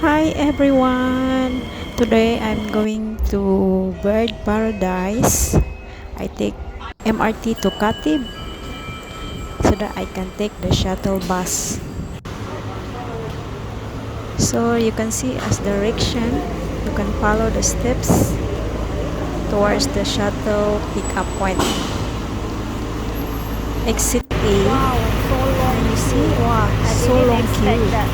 Hi everyone! Today I'm going to Bird Paradise. I take MRT to Katib so that I can take the shuttle bus. So you can see as direction, you can follow the steps towards the shuttle pickup point. Exit A. Wow, so long And you see, queue. wow, I so didn't long expect queue. that.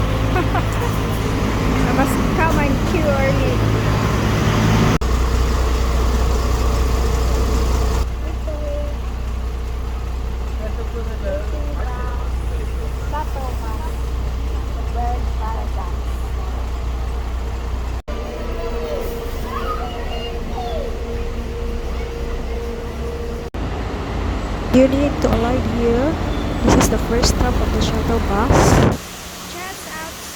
I must come and queue early. Bird Paradise. You need to alight here. This is the first stop of the shuttle bus. Just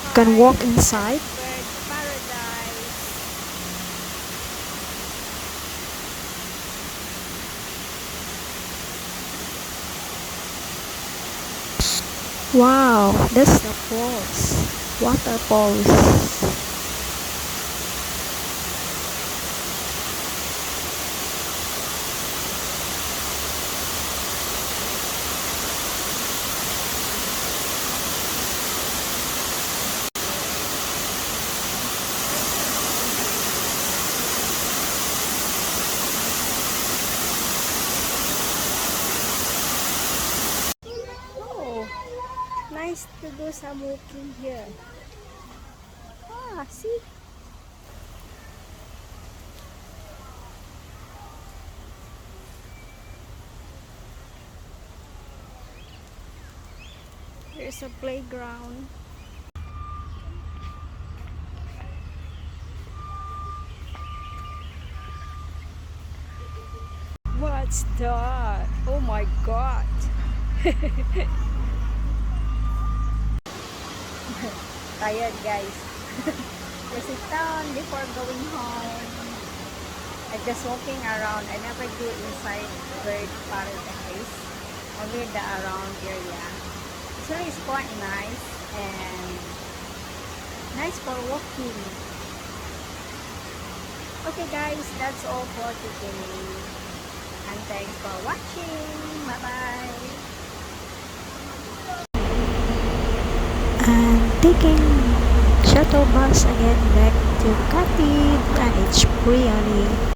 You can outside walk inside. Bird Paradise. Wow, that's the falls. Waterfalls. Oh, nice to do some walking here. Ah, see? There's a playground. What's that? Oh my god. Tired guys. Just sit down before going home. I'm just walking around. I never do inside Bird Paradise. Only the around area. So it's quite nice and nice for walking. Okay guys, that's all for today. And thanks for watching. Bye bye. And taking shuttle bus again back to Katib, and it's free only